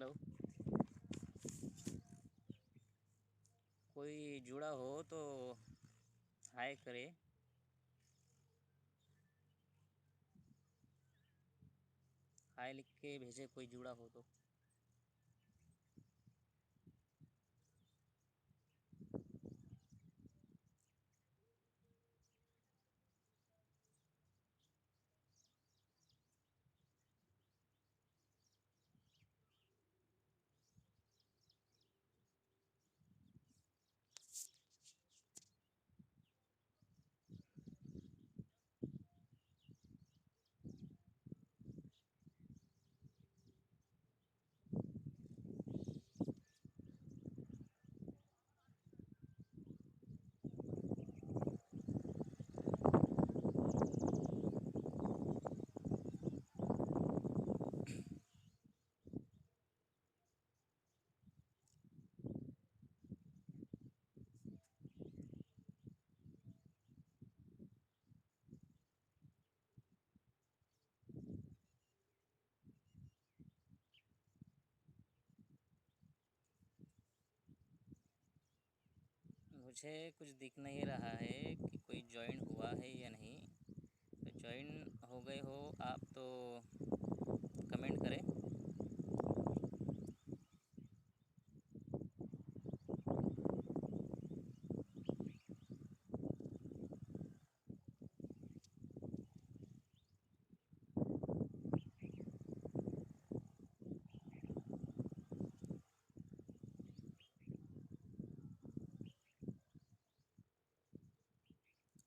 Hello. कोई जुड़ा हो तो हाय करे। हाय लिख के भेजे कोई जुड़ा हो तो। मुझे कुछ दिख नहीं रहा है कि कोई ज्वाइन हुआ है या नहीं। तो ज्वाइन हो गए हो आप तो कमेंट करें।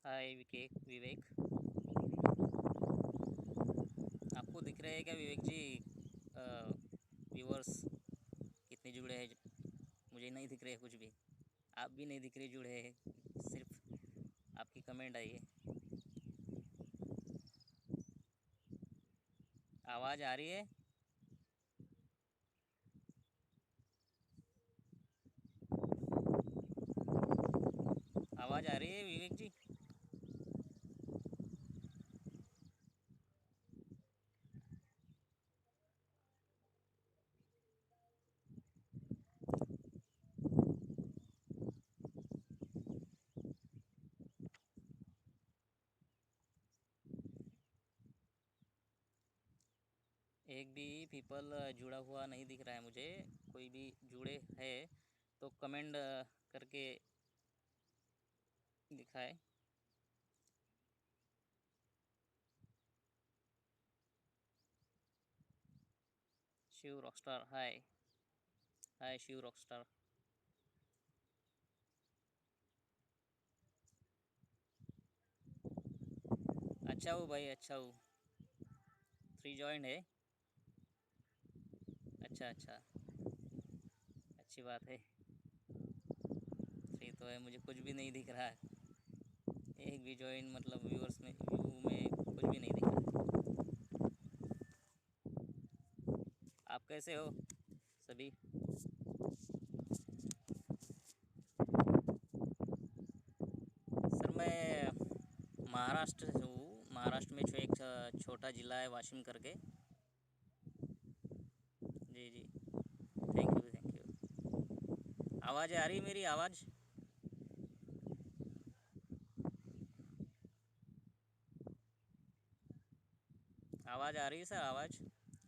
हाय विवेक। आपको दिख रहे हैं क्या विवेक जी? व्यूवर्स कितने जुड़े हैं? मुझे नहीं दिख रहे कुछ भी। आप भी नहीं दिख रहे जुड़े हैं, सिर्फ आपकी कमेंट आई है। आवाज़ आ रही है? आवाज़ आ रही है विवेक जी? एक भी पीपल जुड़ा हुआ नहीं दिख रहा है मुझे। कोई भी जुड़े है तो कमेंट करके दिखाए। शिव रॉकस्टार हाय। हाय शिव रॉकस्टार। अच्छा हो भाई, अच्छा हो। 3 जॉइंट है। अच्छा अच्छा, अच्छी बात है। 3 तो है, मुझे कुछ भी नहीं दिख रहा है। एक भी जॉइन मतलब व्यूअर्स में व्यू में कुछ भी नहीं दिख रहा है। आप कैसे हो सभी? सर मैं महाराष्ट्र से हूँ। महाराष्ट्र में जो एक छोटा ज़िला है वाशिम करके। जी जी, थैंक यू थैंक यू। आवाज़ आ रही है मेरी आवाज़? आवाज़ आ रही है सर, आवाज़?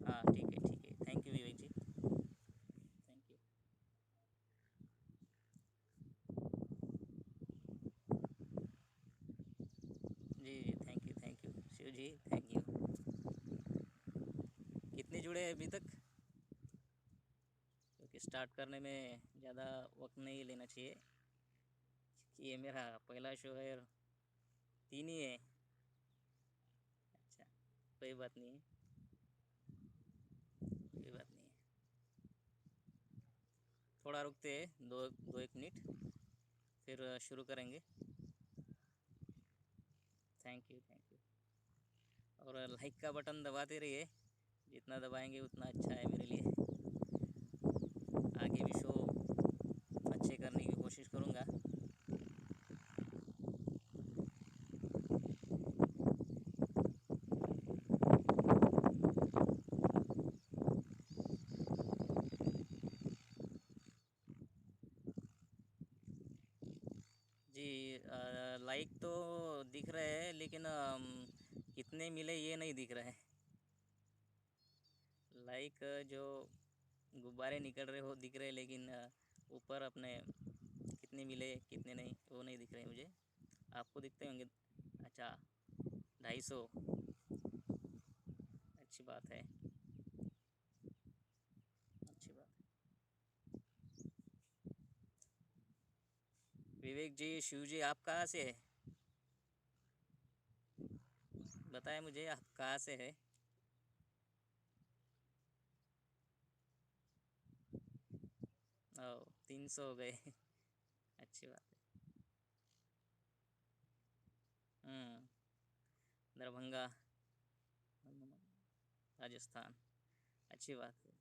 हाँ ठीक है, thank you Vivek ji. Thank you. जी जी, thank you Shiv ji, thank you. कितने जुड़े हैं अभी तक? क्योंकि स्टार्ट करने में ज़्यादा वक्त नहीं लेना चाहिए, कि ये मेरा पहला शो है और 3 ही है। अच्छा, कोई बात नहीं है, कोई बात नहीं है। थोड़ा रुकते हैं, दो दो एक मिनट, फिर शुरू करेंगे। Thank you. और लाइक का बटन दबाते रहिए, जितना दबाएंगे उतना अच्छा है मेरे लिए। आगे भी शो अच्छे करने की कोशिश करूँगा। लेकिन कितने मिले ये नहीं दिख रहा है। लाइक जो गुब्बारे निकल रहे हो दिख रहे, लेकिन ऊपर अपने कितने मिले कितने नहीं वो नहीं दिख रहे मुझे। आपको दिखते होंगे। अच्छा, 250। अच्छी बात है, अच्छी बात है। विवेक जी, शिव जी, आप कहाँ से है? बताएं मुझे, आप कहाँ से है? ओ, 300 हो गए। अच्छी बात है। हम्म। दरभंगा, राजस्थान। अच्छी बात है।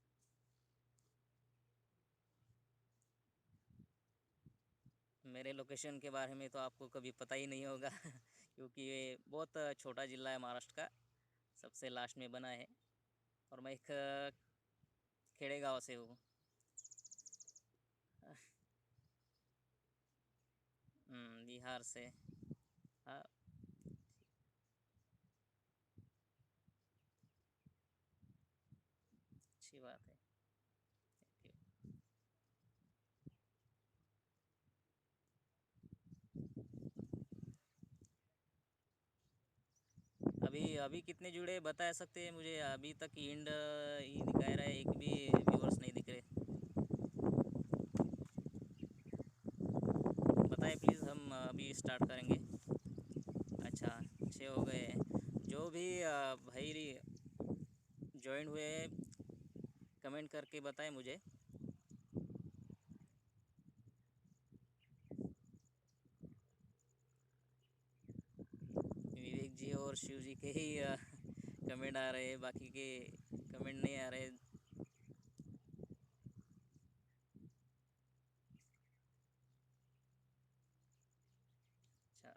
मेरे लोकेशन के बारे में तो आपको कभी पता ही नहीं होगा क्योंकि ये बहुत छोटा ज़िला है महाराष्ट्र का, सबसे लास्ट में बना है। और मैं एक खेड़े गांव से हूँ। बिहार से। हाँ। अच्छी बात है। Thank you. अभी अभी कितने जुड़े बता सकते हैं मुझे? अभी तक इंड ही दिखा रहा है, एक भी व्यूअर्स नहीं दिख रहे। बताएं प्लीज़, हम अभी स्टार्ट करेंगे। अच्छा, 6 हो गए हैं। जो भी भाई ज्वाइन हुए कमेंट करके बताएं मुझे। विवेक जी और शिव जी के ही कमेंट आ रहे हैं, बाकी के कमेंट नहीं आ रहे। अच्छा,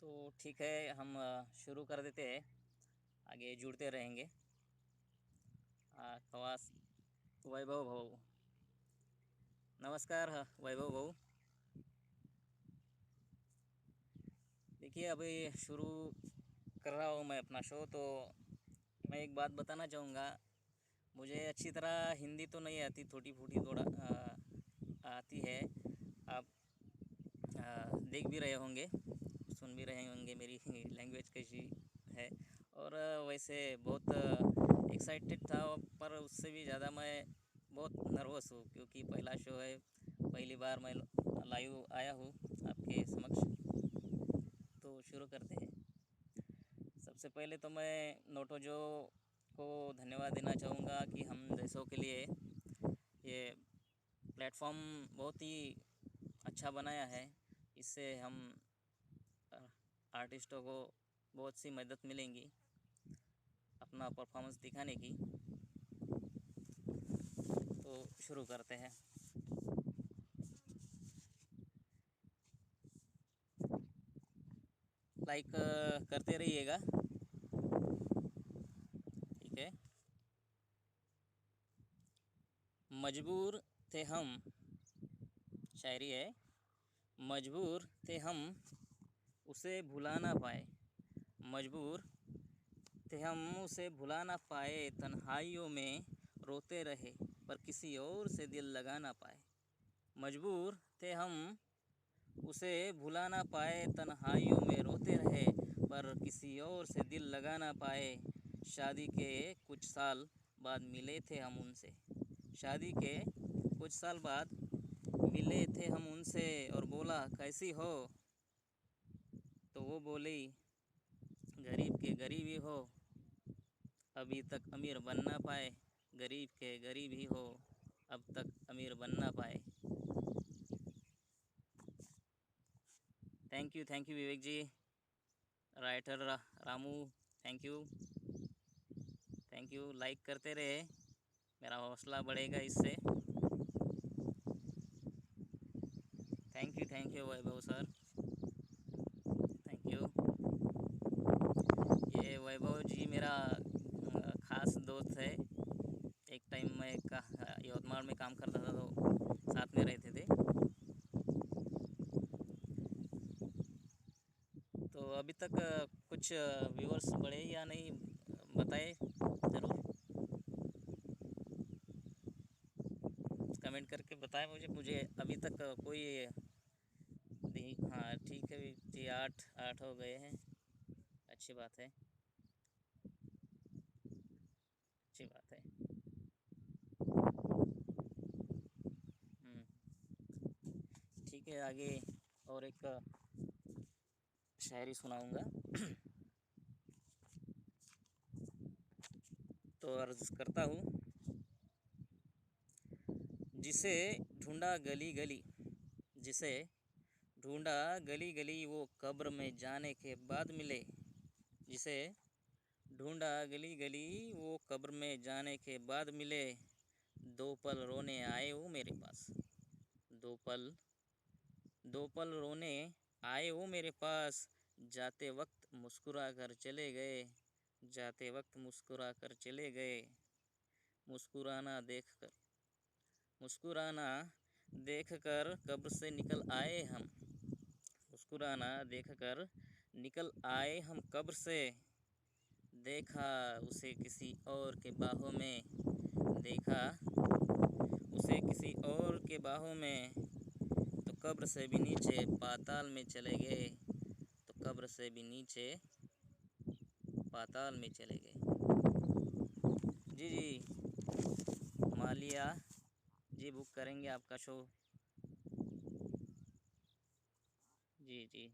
तो ठीक है, हम शुरू कर देते हैं। आगे जुड़ते रहेंगे। खवास वैभव भाऊ, नमस्कार। वैभव भाऊ, देखिए अभी शुरू कर रहा हूँ मैं अपना शो, तो मैं एक बात बताना चाहूँगा। मुझे अच्छी तरह हिंदी तो नहीं आती, टूटी फूटी थोड़ा आती है। आप देख भी रहे होंगे, सुन भी रहे होंगे मेरी लैंग्वेज कैसी है। और वैसे बहुत एक्साइटेड था, पर उससे भी ज़्यादा मैं बहुत नर्वस हूँ, क्योंकि पहला शो है, पहली बार मैं लाइव आया हूँ आपके समक्ष। तो शुरू करते हैं। सबसे पहले तो मैं नोटोजो को धन्यवाद देना चाहूँगा कि हम जैसों के लिए ये प्लेटफॉर्म बहुत ही अच्छा बनाया है। इससे हम आर्टिस्टों को बहुत सी मदद मिलेंगी अपना परफॉर्मेंस दिखाने की। तो शुरू करते हैं। लाइक करते रहिएगा, ठीक है। मजबूर थे हम, शायरी है। मजबूर थे हम उसे भुला ना पाए। मजबूर थे हम उसे भुला ना पाए, तन्हाइयों में रोते रहे पर किसी और से दिल लगा ना पाए। मजबूर थे हम उसे भुला ना पाए, तन्हाइयों में रोते रहे पर किसी और से दिल लगा ना पाए। शादी के कुछ साल बाद मिले थे हम उनसे। शादी के कुछ साल बाद मिले थे हम उनसे, और बोला कैसी हो? तो वो बोली गरीब के गरीब ही हो, अभी तक अमीर बन ना पाए। गरीब के गरीब ही हो, अब तक अमीर बन ना पाए। Thank you Vivek ji. Writer Ramu, thank you. Thank you, like करते रहे, मेरा हौसला बढ़ेगा इससे। Thank you Vaibhav sir, thank you. ये वैभव जी मेरा खास दोस्त है। एक टाइम मैं यवतमाल में काम करता था तो साथ में रहते थे। तो अभी तक कुछ व्यूअर्स बढ़े या नहीं, बताए ज़रूर, कमेंट करके बताएं मुझे अभी तक कोई हाँ ठीक है जी, 8 हो गए हैं, अच्छी बात है, अच्छी बात है। ठीक है, आगे और एक शायरी सुनाऊंगा। तो अर्ज़ करता हूँ। जिसे ढूंढा गली गली, जिसे ढूंढा गली गली, वो कब्र में जाने के बाद मिले। जिसे ढूंढा गली गली, वो कब्र में जाने के बाद मिले। दो पल रोने आए वो मेरे पास, दो पल दो पल रोने आए वो मेरे पास। जाते वक्त मुस्कुरा कर चले गए, जाते वक्त मुस्कुरा कर चले गए। मुस्कुराना देख कर, मुस्कुराना देख कर कब्र से निकल आए हम, मुस्कुराना देख कर निकल आए हम कब्र से। देखा उसे किसी और के बाहों में, देखा उसे किसी और के बाहों में, तो कब्र से भी नीचे पाताल में चले गए, तो कब्र से भी नीचे पाताल में चले गए। जी जी, मालिया जी बुक करेंगे आपका शो। जी जी,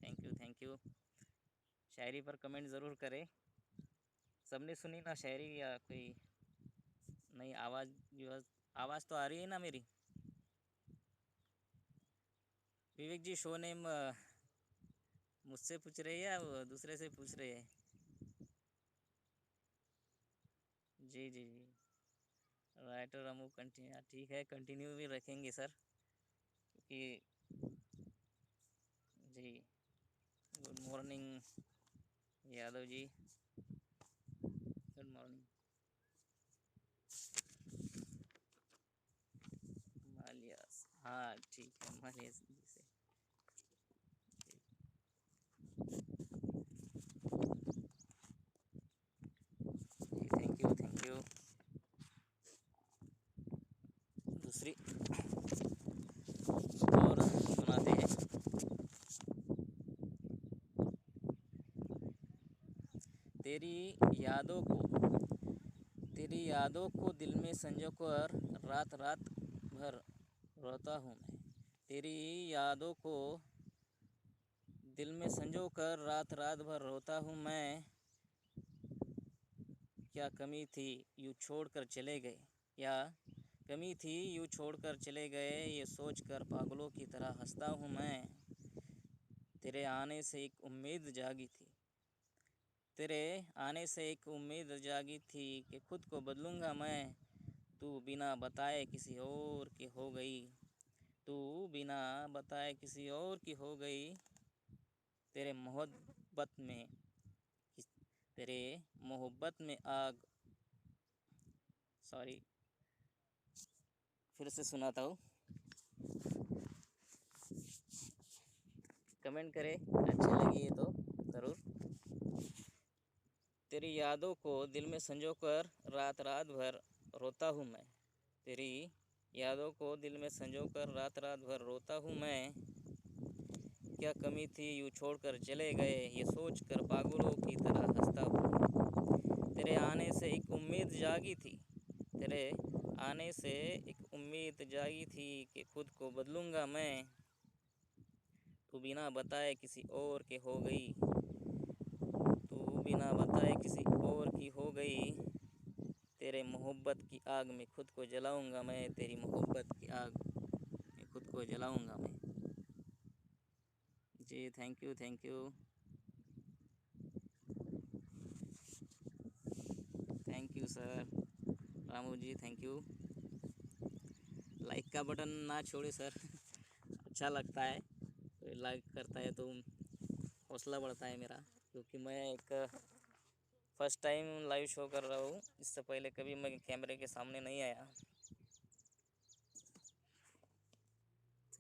थैंक यू थैंक यू। शायरी पर कमेंट ज़रूर करें। सबने सुनी ना शायरी या कोई नई आवाज़ तो आ रही है ना मेरी? विवेक जी, शो नेम मुझसे पूछ रहे हैं या वो दूसरे से पूछ रहे हैं? जी जी जी, राइटर अमू कंटिन्यू, ठीक है, कंटिन्यू भी रखेंगे सर, क्योंकि जी। Good morning Yadav ji, good morning. मालियास, हाँ ठीक है, मालियास जी से। जी थैंक यू थैंक यू। दूसरी और सुनाते हैं। तेरी यादों को, तेरी यादों को दिल में संजो कर रात रात भर रोता हूँ मैं। तेरी यादों को दिल में संजो कर रात रात भर रोता हूँ मैं। क्या कमी थी यूँ छोड़ कर चले गए, या कमी थी यूँ छोड़ कर चले गए, ये सोच कर पागलों की तरह हंसता हूँ मैं। तेरे आने से एक उम्मीद जागी थी, तेरे आने से एक उम्मीद जागी थी कि खुद को बदलूँगा मैं। तू बिना बताए किसी और की हो गई, तू बिना बताए किसी और की हो गई। तेरे मोहब्बत में, तेरे मोहब्बत में आग, सॉरी फिर से सुनाता हूँ, कमेंट करें अच्छा लगी तो ज़रूर। तेरी यादों को दिल में संजो कर रात रात भर रोता हूँ मैं। तेरी यादों को दिल में संजो कर रात रात भर रोता हूँ मैं। क्या कमी थी यूँ छोड़ कर चले गए, ये सोच कर पागलों की तरह हंसता हूँ। तेरे आने से एक उम्मीद जागी थी, तेरे आने से एक उम्मीद जागी थी कि खुद को बदलूँगा मैं। तू बिना बताए किसी और के हो गई, तू बिना बताए किसी और की हो गई। तेरे मोहब्बत की आग में खुद को जलाऊंगा मैं, तेरी मोहब्बत की आग में खुद को जलाऊंगा मैं। जी thank you thank you thank you sir. Ramu ji thank you. Like का बटन ना छोड़े सर। अच्छा लगता है, कोई लाइक करता है तो हौसला बढ़ता है मेरा, क्योंकि मैं एक फर्स्ट टाइम लाइव शो कर रहा हूँ। इससे पहले कभी मैं कैमरे के सामने नहीं आया।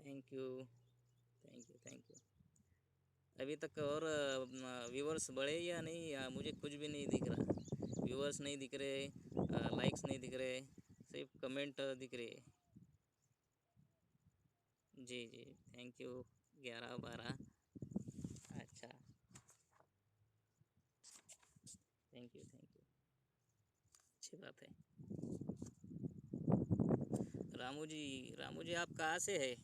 Thank you, thank you, thank you. अभी तक और व्यूवर्स बढ़े या नहीं, या मुझे कुछ भी नहीं दिख रहा। व्यूवर्स नहीं दिख रहे, लाइक्स नहीं दिख रहे, सिर्फ कमेंट दिख रहे। जी जी, थैंक यू। 11 12। अच्छा, थैंक यू, थैंक यू। अच्छी बात है। रामू जी, रामू जी आप कहाँ से है?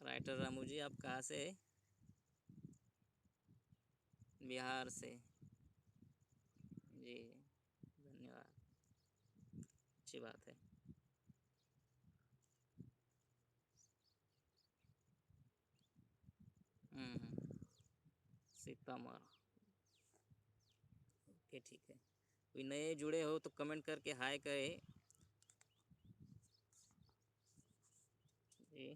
राइटर रामू जी आप कहाँ से है? बिहार से। जी, धन्यवाद। अच्छी बात है। सीतामढ़। ओके, ठीक है। कोई नए जुड़े हो तो कमेंट करके हाय कहे। जी,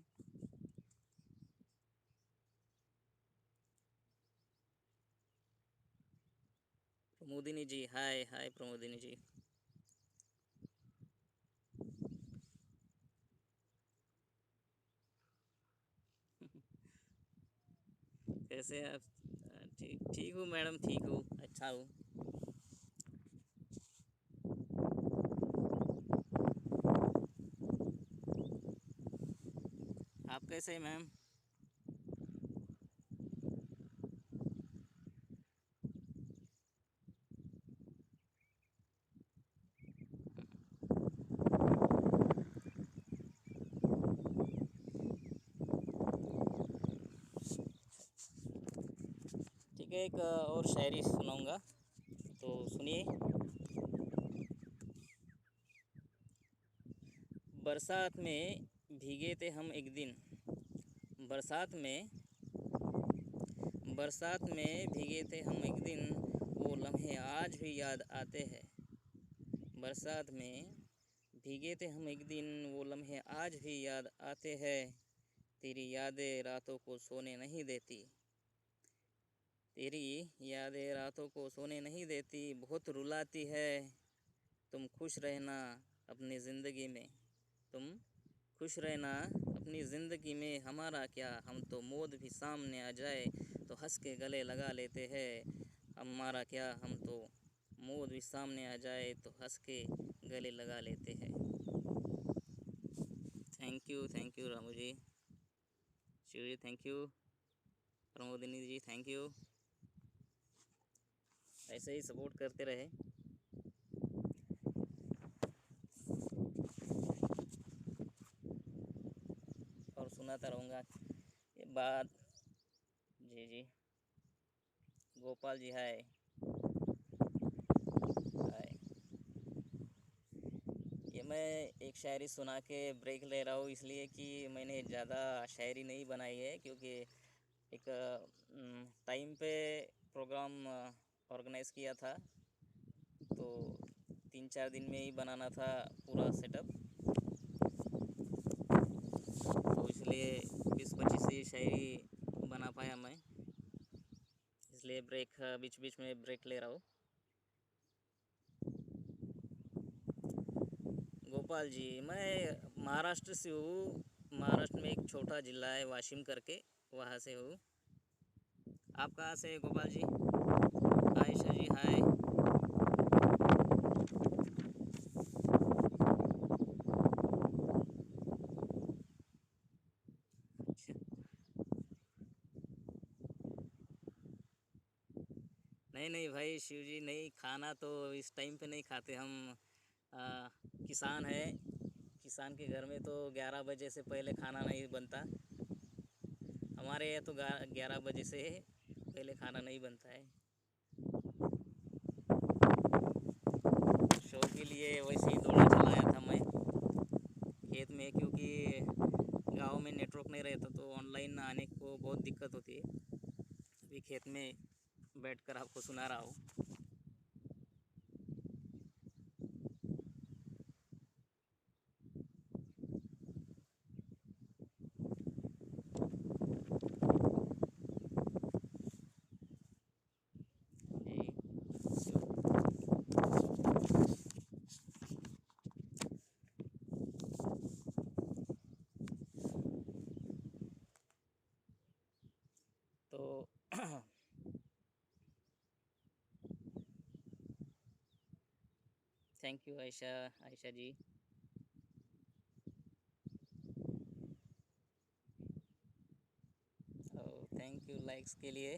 प्रमोदिनी जी, हाय हाय प्रमोदिनी जी। कैसे हैं आप? ठीक ठीक हूँ मैडम, ठीक हूँ, अच्छा हूँ। आप कैसे हैं मैम? ठीक है, एक और शायरी सुनाऊंगा, तो सुनिए। बरसात में भीगे थे हम एक दिन। बरसात में बरसात में भीगे थे हम एक दिन, वो लम्हे आज भी याद आते हैं। बरसात में भीगे थे हम एक दिन, वो लम्हे आज भी याद आते हैं। तेरी यादें रातों को सोने नहीं देती। तेरी यादें रातों को सोने नहीं देती, बहुत रुलाती है। तुम खुश रहना अपनी ज़िंदगी में। तुम खुश रहना अपनी ज़िंदगी में, हमारा क्या, हम तो मौत भी सामने आ जाए तो हंस के गले लगा लेते हैं। हमारा क्या, हम तो मौत भी सामने आ जाए तो हंस के गले लगा लेते हैं। Thank you Ramu ji. Shiv ji thank you. Pramodini ji thank you. ऐसे ही सपोर्ट करते रहे। और सुनाता रहूँगा ये बात। जी जी। गोपाल जी हाय। हाय। ये मैं एक शायरी सुना के ब्रेक ले रहा हूँ, इसलिए कि मैंने ज़्यादा शायरी नहीं बनाई है, क्योंकि एक टाइम पे प्रोग्राम ऑर्गेनाइज़ किया था, तो 3 4 दिन में ही बनाना था पूरा सेटअप, तो इसलिए 20 25 ही शायरी बना पाया मैं, इसलिए ब्रेक बीच बीच में ब्रेक ले रहा हूँ। गोपाल जी, मैं महाराष्ट्र से हूँ। महाराष्ट्र में एक छोटा जिला है वाशिम करके, वहाँ से हूँ। आप कहाँ से हैं गोपाल जी? आयशा जी हाय। अच्छा, नहीं नहीं भाई शिव जी, नहीं खाना तो इस टाइम पे नहीं खाते हम। आ, किसान है, किसान के घर में तो 11 बजे से पहले खाना नहीं बनता। हमारे यहाँ तो 11 बजे से पहले खाना नहीं बनता है। शो के लिए वैसे ही दौड़ा चलाया था मैं खेत में, क्योंकि गांव में नेटवर्क नहीं रहता तो ऑनलाइन आने को बहुत दिक्कत होती है। अभी खेत में बैठकर आपको सुना रहा हूँ। जी, तो thank you Ayesha, Ayesha ji. Thank you likes के लिए,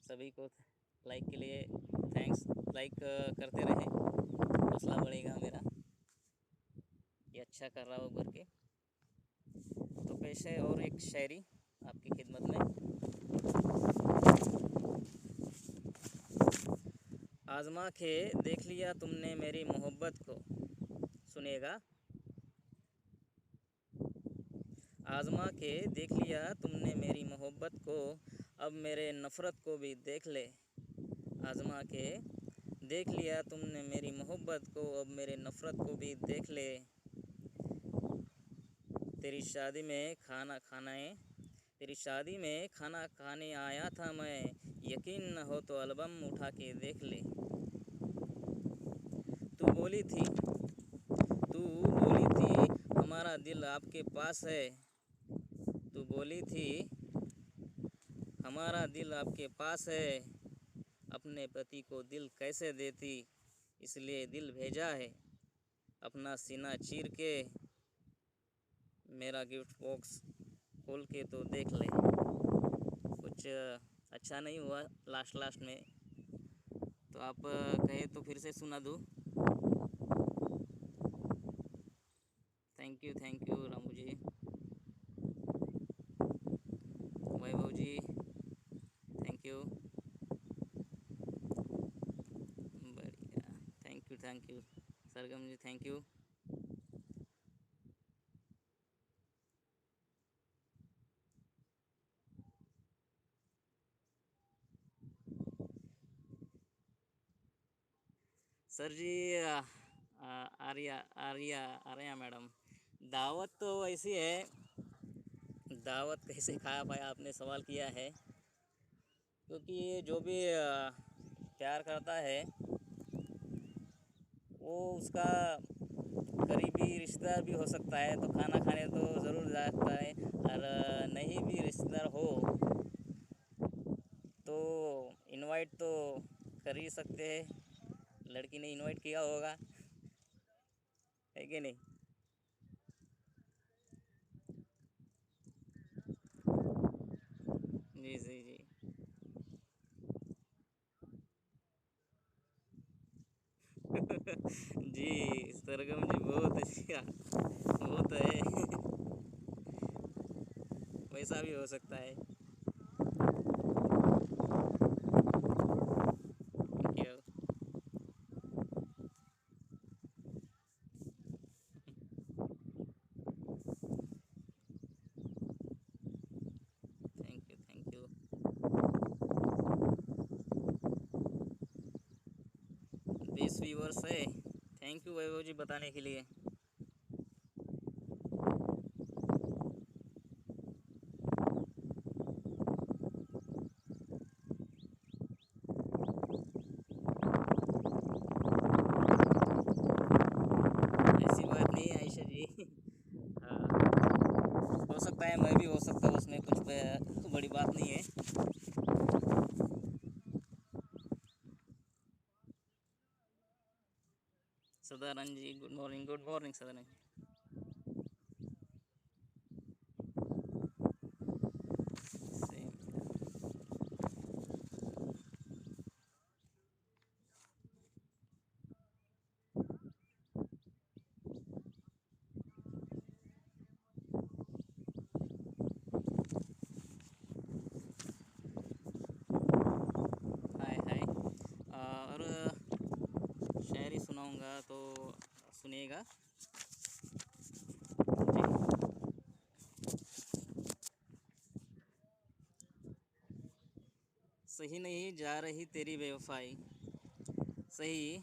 सभी को लाइक के लिए थैंक्स। लाइक करते रहें, हौसला बढ़ेगा मेरा, ये अच्छा कर रहा हो करके। तो पेश है और एक शायरी आपकी खिदमत में। आजमा के देख लिया तुमने मेरी मोहब्बत को, सुनिएगा। आजमा के देख लिया तुमने मेरी मोहब्बत को, अब मेरे नफ़रत को भी देख ले। आजमा के देख लिया तुमने मेरी मोहब्बत को, अब मेरे नफ़रत को भी देख ले। तेरी शादी में खाना खाने तेरी शादी में खाना खाने आया था मैं, यकीन न हो तो एल्बम उठा के देख ले। तू बोली थी तू बोली थी हमारा दिल आपके पास है। तू बोली थी हमारा दिल आपके पास है, अपने पति को दिल कैसे देती, इसलिए दिल भेजा है। अपना सीना चीर के मेरा गिफ्ट बॉक्स खोल के तो देख ले। कुछ अच्छा नहीं हुआ लास्ट में, तो आप कहे तो फिर से सुना दूँ। Thank you Ramu ji, Vaibhav ji, thank you, बढ़िया, thank you Sargam ji, thank you. Sir ji, Arya Arya Arya madam, दावत तो ऐसी है, दावत कैसे खा पाया आपने सवाल किया है। क्योंकि ये जो भी प्यार करता है वो उसका करीबी रिश्तेदार भी हो सकता है, तो खाना खाने तो ज़रूर जाता है। और नहीं भी रिश्तेदार हो तो इनवाइट तो कर ही सकते हैं, लड़की ने इनवाइट किया होगा, है कि नहीं। जी जी जी। जी सरगम जी, बहुत अच्छा, वो तो है। वैसा भी हो सकता है। Thank you, thank you. 20 viewers है, थैंक यू वैभव जी बताने के लिए। ऐसी बात नहीं है आयशा जी। हाँ, हो सकता है, मैं भी हो सकता हूँ उसमें, कुछ बड़ी बात नहीं है। Sadanand ji, good morning Sadanand ji. Same. हाय हाय। और शायरी सुनाऊंगा तो सुनिएगा जी। सही नहीं जा रही तेरी बेवफाई, सही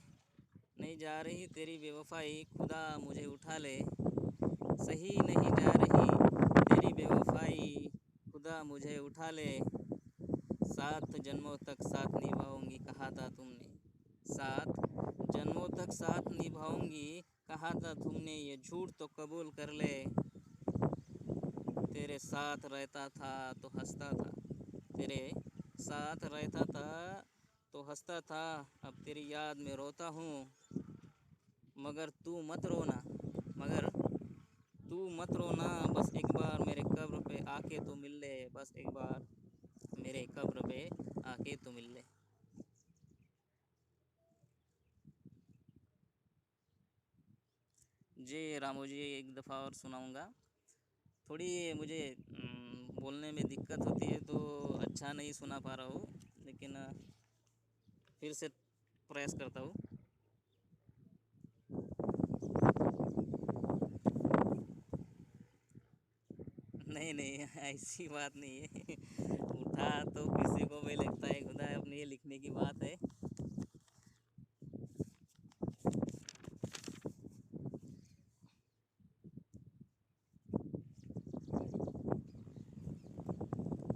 नहीं जा रही तेरी बेवफाई, खुदा मुझे उठा ले। सही नहीं जा रही तेरी बेवफाई, खुदा मुझे उठा ले। 7 जन्मों तक साथ निभाऊंगी कहा था तुमने, 7 जन्मों तक साथ निभाऊंगी कहा था तुमने, ये झूठ तो कबूल कर ले। तेरे साथ रहता था तो हंसता था, तेरे साथ रहता था तो हंसता था, अब तेरी याद में रोता हूँ। मगर तू मत रोना, मगर तू मत रोना, बस एक बार मेरे कब्र पे आके तो मिल ले, बस एक बार मेरे कब्र पे आके तो मिल ले। जी रामू जी, एक दफ़ा और सुनाऊंगा। थोड़ी मुझे बोलने में दिक्कत होती है तो अच्छा नहीं सुना पा रहा हूँ, लेकिन फिर से प्रयास करता हूँ। नहीं नहीं, ऐसी बात नहीं है। उठा तो किसी को भी लगता है खुदा है, अपने ये लिखने की बात है।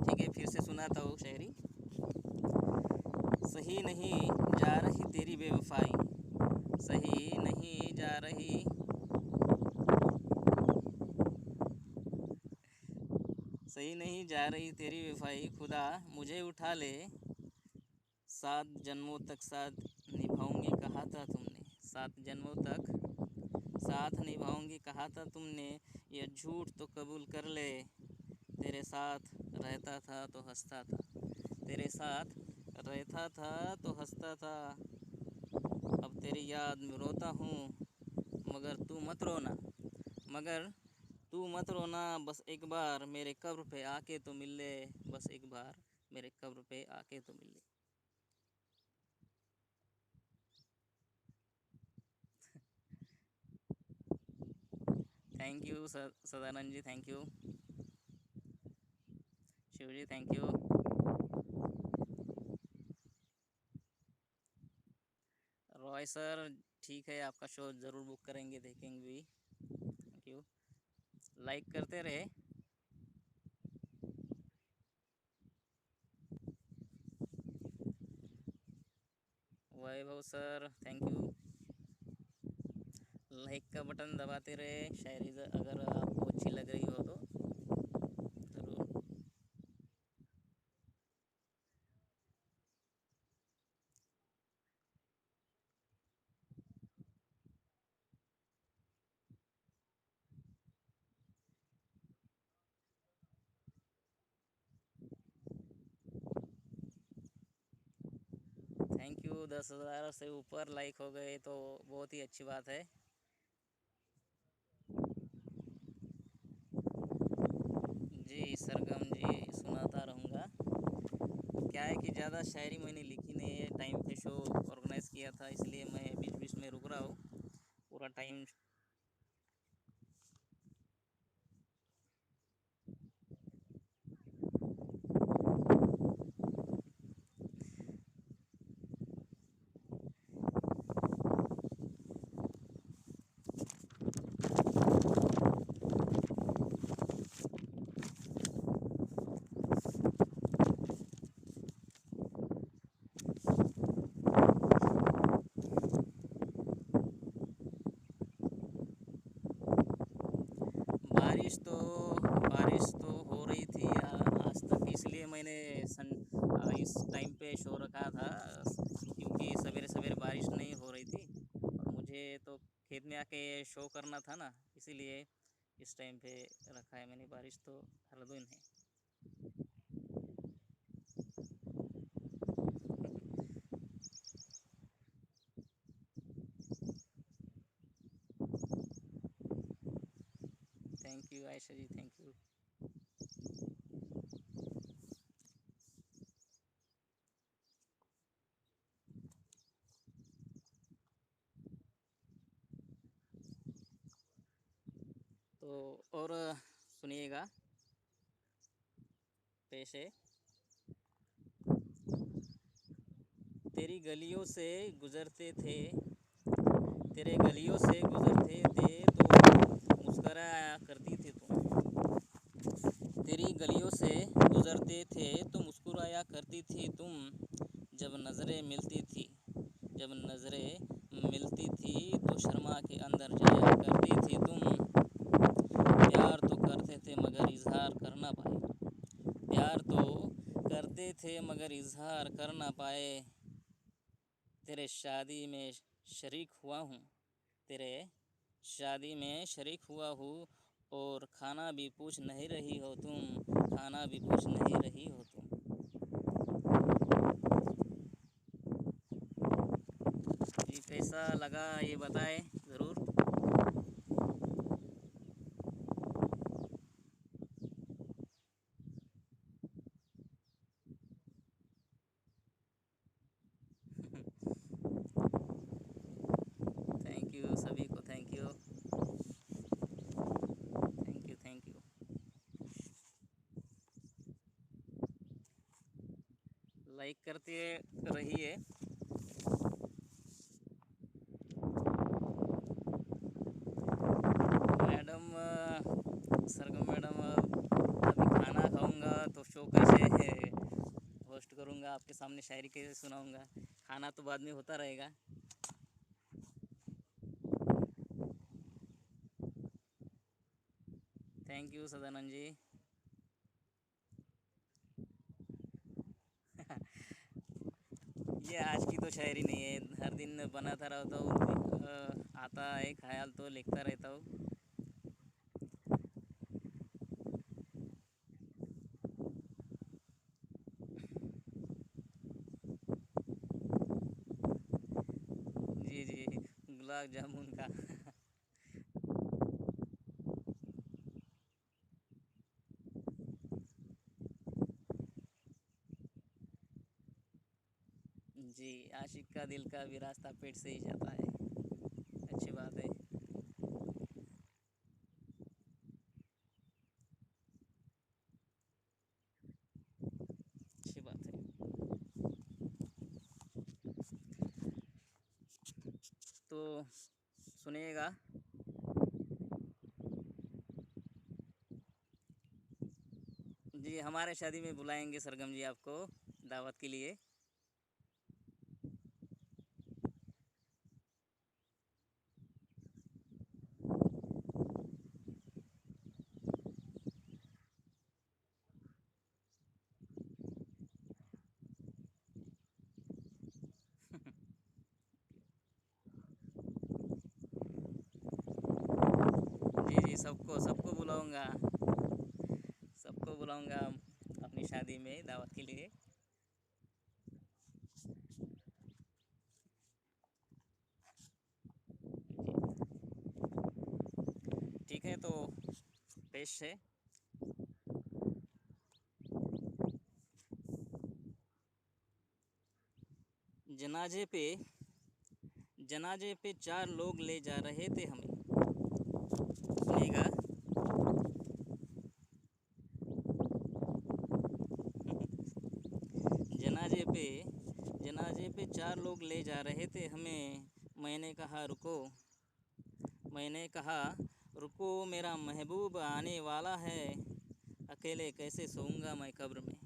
ठीक है, फिर से सुनाता हूँ शायरी। सही नहीं जा रही तेरी बेवफाई, सही नहीं जा रही, सही नहीं जा रही तेरी बेवफाई, खुदा मुझे उठा ले, 7 जन्मों तक साथ निभाऊंगी कहा था तुमने, 7 जन्मों तक साथ निभाऊंगी कहा था तुमने, ये झूठ तो कबूल कर ले, तेरे साथ रहता था तो हंसता था, तेरे साथ रहता था तो हंसता था, अब तेरी याद में रोता हूँ। मगर तू मत रोना, मगर तू मत रोना, बस एक बार मेरे कब्र पे आके तो मिल ले, बस एक बार मेरे कब्र पे आके तो मिल ले। Thank you Sadanand ji, thank you. Shiv ji, thank you. Roy sir, ठीक है, आपका शो ज़रूर बुक करेंगे, देखेंगे भी। Thank you. लाइक करते रहे। वैभव सर, थैंक यू। लाइक का बटन दबाते रहे, शायरी अगर आपको अच्छी लग रही हो तो ज़रूर। थैंक यू, 10,000 से ऊपर लाइक हो गए तो बहुत ही अच्छी बात है। जी सरगम जी, सुनाता रहूँगा। क्या है कि ज़्यादा शायरी मैंने लिखी नहीं है, टाइम पे शो ऑर्गेनाइज़ किया था, इसलिए मैं बीच बीच में रुक रहा हूँ। पूरा टाइम। बारिश तो हो रही थी आज तक, इसलिए मैंने इस टाइम पे शो रखा था, क्योंकि सवेरे सवेरे बारिश नहीं हो रही थी और मुझे तो खेत में आके शो करना था ना, इसीलिए इस टाइम पे रखा है मैंने। बारिश तो हर दिन है। Thank you Ayesha ji, thank you. तो और सुनिएगा, पेश है। तेरी गलियों से गुजरते थे, तेरे गलियों से गुजरते थे तो मुस्कराया करती थी तुम, तेरी गलियों से गुजरते थे तो मुस्कुराया करती थी तुम, जब नज़रें मिलती थी, जब नज़रें मिलती थी तो शर्मा के अंदर जाया करती थी तुम, प्यार तो करते थे मगर इजहार कर ना पाए, प्यार तो करते थे मगर इजहार कर ना पाए, तेरे शादी में शरीक हुआ हूँ, तेरे शादी में शरीक हुआ हूँ। और खाना भी पूछ नहीं रही हो तुम, खाना भी पूछ नहीं रही हो तुम। जी कैसा लगा ये बताएं ज़रूर। थैंक यू सभी को, thank you, thank you, thank you. Like करते रहिए। मैडम सरगम मैडम, अभी खाना खाऊंगा तो शो कैसे होस्ट करूंगा, आपके सामने शायरी कैसे सुनाऊंगा। खाना तो बाद में होता रहेगा। थैंक यू सदानंद जी। ये आज की तो शायरी नहीं है, हर दिन बनाता रहता हूँ, आता है ख्याल तो लिखता रहता हूँ। जी जी, गुलाब जामुन का। जी, आशिक का दिल का भी रास्ता पेट से ही जाता है। अच्छी बात है। अच्छी बात है। तो सुनिएगा। जी हमारे शादी में बुलाएंगे सरगम जी आपको दावत के लिए। जी जी, सबको सबको बुलाऊंगा, सबको बुलाऊंगा अपनी शादी में दावत के लिए। ठीक है तो पेश है। जनाजे पे जनाजे पे चार लोग ले जा रहे थे हमें। सुनिएगा। जनाजे पे जनाजे पे चार लोग ले जा रहे थे हमें। मैंने कहा रुको, मैंने कहा रुको, मेरा महबूब आने वाला है। अकेले कैसे सोऊंगा मैं कब्र में,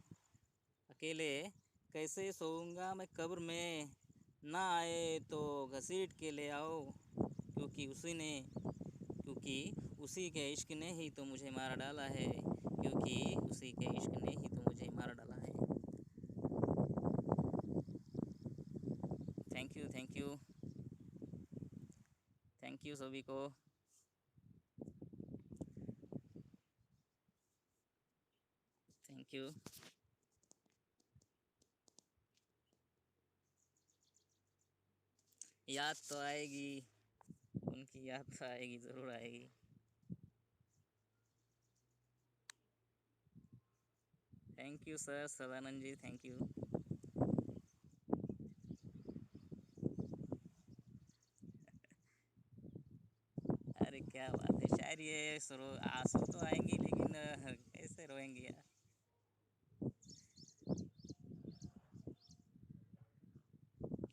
अकेले कैसे सोऊंगा मैं कब्र में। ना आए तो घसीट के ले आओ, क्योंकि क्योंकि उसी के इश्क ने ही तो मुझे मार डाला है, क्योंकि उसी के इश्क ने ही तो मुझे मार डाला है। Thank you, thank you, thank you सभी को। Thank you. याद तो आएगी, उनकी याद तो आएगी, ज़रूर आएगी। Thank you sir Sadanand ji, thank you. अरे क्या बात है, शायरी है, सरो आंसू तो आएंगी लेकिन कैसे रोएंगे यार।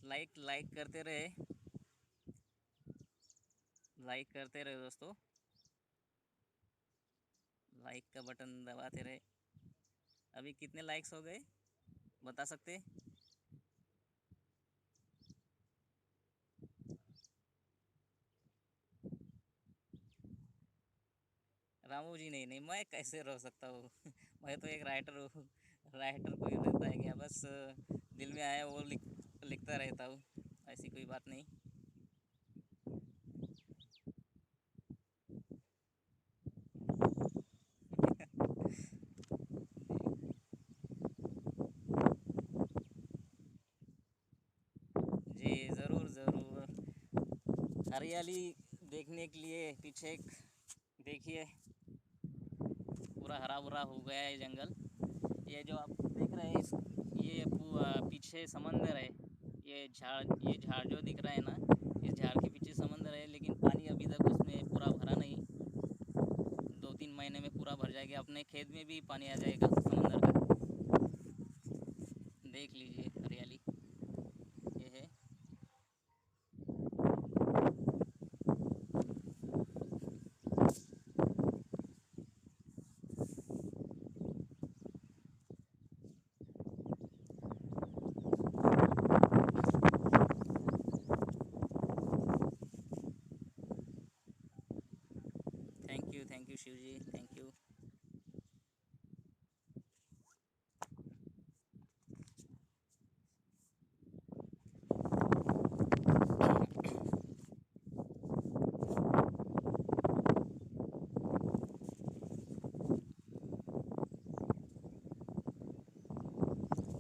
लाइक लाइक करते रहे, लाइक करते रहे दोस्तों, लाइक का बटन दबाते रहे। अभी कितने लाइक्स हो गए बता सकते? रामू जी नहीं नहीं, मैं कैसे रो सकता हूँ। मैं तो एक राइटर हूँ, राइटर कोई रहता है क्या, बस दिल में आया वो लिखता रहता हूँ, ऐसी कोई बात नहीं। जी ज़रूर ज़रूर। हरियाली देखने के लिए पीछे एक देखिए, पूरा हरा भरा हो गया है जंगल। ये जो आप देख रहे हैं ये पीछे समंदर है। ये झाड़ जो दिख रहा है ना, इस झाड़ के पीछे समंदर है, लेकिन पानी अभी तक उसमें पूरा भरा नहीं। 2-3 महीने में पूरा भर जाएगा, अपने खेत में भी पानी आ जाएगा समंदर का। देख लीजिए हरियाली, ये है। Thank you Shiv ji, thank you.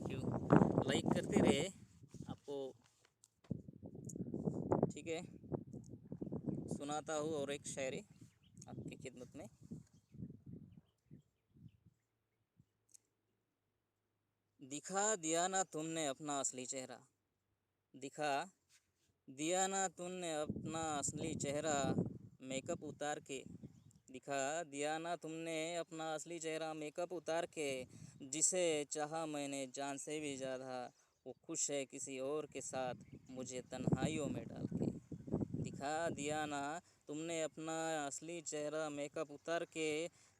क्यों, लाइक करते रहे आपको। ठीक है, सुनाता हूँ और एक शायरी आपकी खिदमत में। दिखा दिया ना तुमने अपना असली चेहरा, दिखा दिया ना तुमने अपना असली चेहरा, मेकअप उतार के। दिखा दिया ना तुमने अपना असली चेहरा, मेकअप उतार के। जिसे चाहा मैंने जान से भी ज़्यादा, वो खुश है किसी और के साथ, मुझे तन्हाइयों में डाल के। दिखा दिया ना तुमने अपना असली चेहरा, मेकअप उतार के।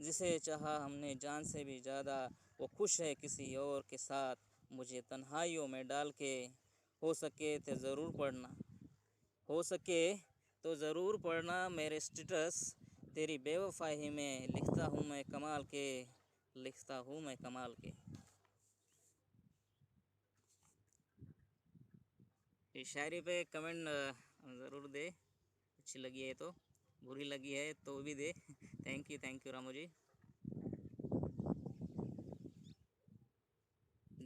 जिसे चाहा हमने जान से भी ज़्यादा, वो खुश है किसी और के साथ, मुझे तन्हाइयों में डाल के। हो सके तो ज़रूर पढ़ना, हो सके तो ज़रूर पढ़ना मेरे स्टेटस, तेरी बेवफाई में लिखता हूँ मैं कमाल के, लिखता हूँ मैं कमाल के। इस शायरी पे कमेंट ज़रूर दे, अच्छी लगी है तो, बुरी लगी है तो भी दे। Thank you Ramu ji.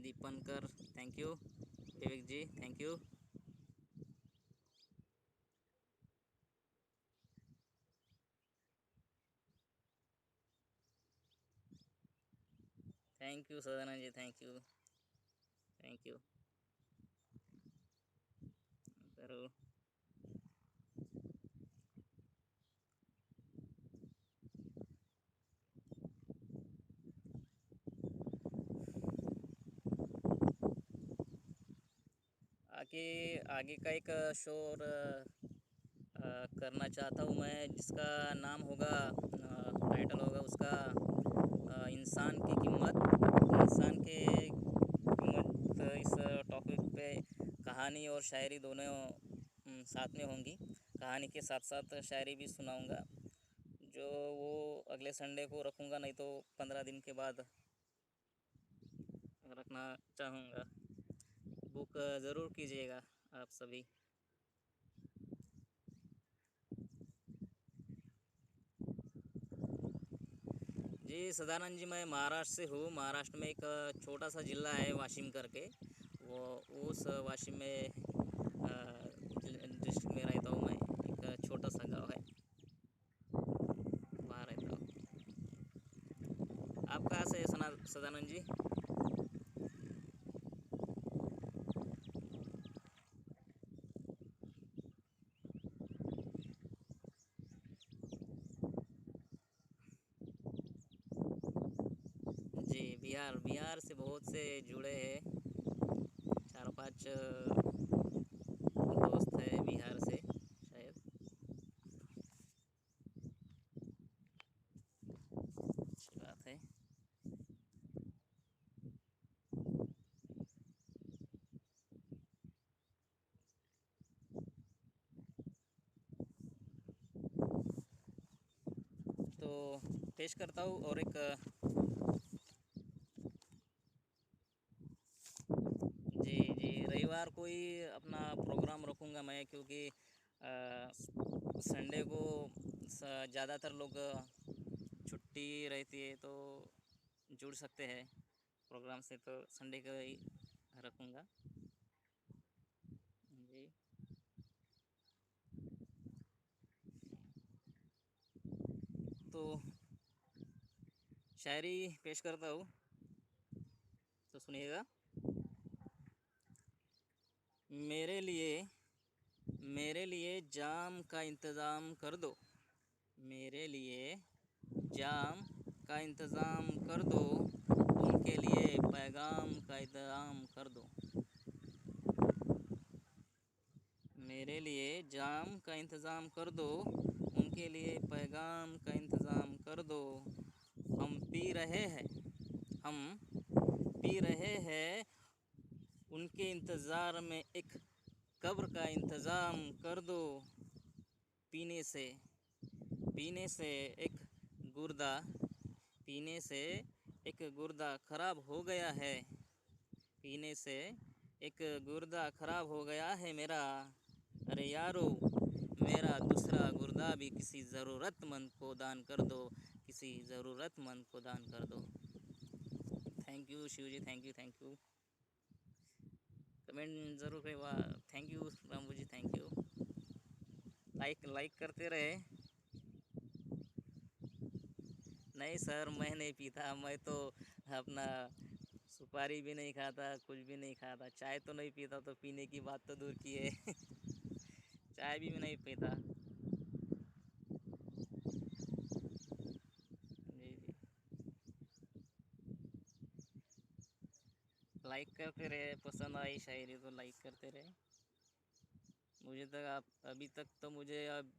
Dipankar thank you, Vivek ji thank you. Thank you Sadanand ji, thank you, thank you. ज़रूर। आगे आगे का एक शो और करना चाहता हूँ मैं, जिसका नाम होगा, टाइटल होगा उसका, इंसान की कीमत। इंसान के कीमत, इस टॉपिक पे कहानी और शायरी दोनों साथ में होंगी। कहानी के साथ साथ शायरी भी सुनाऊंगा, जो वो अगले संडे को रखूंगा, नहीं तो 15 दिन के बाद रखना चाहूँगा। बुक ज़रूर कीजिएगा आप सभी। जी सदानंद जी, मैं महाराष्ट्र से हूँ। महाराष्ट्र में एक छोटा सा ज़िला है वाशिम करके, वो उस वाशिम में डिस्ट्रिक्ट में रहता हूँ मैं। एक छोटा सा गांव है, वहाँ रहता हूँ। आप कहाँ से है सदानंद जी? जी बिहार, बिहार से बहुत से जुड़े हैं, 4-5 दोस्त है बिहार से शायद। अच्छी बात है। तो पेश करता हूँ और एक जी जी, रविवार को ही अपना प्रोग्राम रखूँगा मैं, क्योंकि संडे को ज़्यादातर लोग छुट्टी रहती है, तो जुड़ सकते हैं प्रोग्राम से, तो संडे को ही रखूँगा। जी। तो शायरी पेश करता हूँ, तो सुनिएगा। मेरे लिए मेरे लिए जाम का इंतज़ाम कर दो, मेरे लिए जाम का इंतज़ाम कर दो, उनके लिए पैगाम का इंतज़ाम कर दो। मेरे लिए जाम का इंतज़ाम कर दो, उनके लिए पैगाम का इंतज़ाम कर दो। हम पी रहे हैं हम पी रहे हैं, उनके इंतज़ार में एक कब्र का इंतज़ाम कर दो। पीने से पीने से एक गुर्दा पीने से एक गुर्दा ख़राब हो गया है, पीने से एक गुर्दा ख़राब हो गया है मेरा। अरे यारो, मेरा दूसरा गुर्दा भी किसी ज़रूरतमंद को दान कर दो, किसी ज़रूरतमंद को दान कर दो। Thank you Shiv ji, thank you, thank you. Comment ज़रूर करें। Thank you Ramu ji, thank you. Like like करते रहे। नहीं सर, मैं नहीं पीता, मैं तो अपना सुपारी भी नहीं खाता, कुछ भी नहीं खाता। चाय तो नहीं पीता, तो पीने की बात तो दूर की है। चाय भी मैं नहीं पीता। जी जी, लाइक करते रहे, पसंद आई शायरी तो लाइक करते रहे। मुझे तक आप अभी तक तो मुझे अब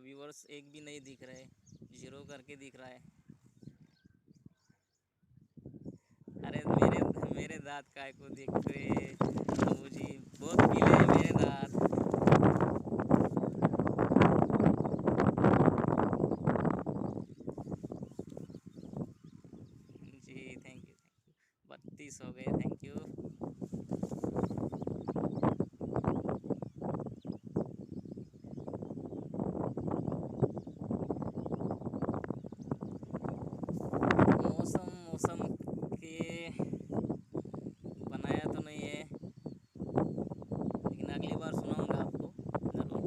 व्यूअर्स एक भी नहीं दिख रहे, जीरो करके दिख रहा है। अरे मेरे मेरे दांत काय को देखते मुझे, बहुत पीले हैं मेरे दांत। जी थैंक यू, थैंक यू। 32 हो गए, थैंक यू। मौसम मौसम के बनाया तो नहीं है, लेकिन अगली बार सुनाऊंगा आपको ज़रूर।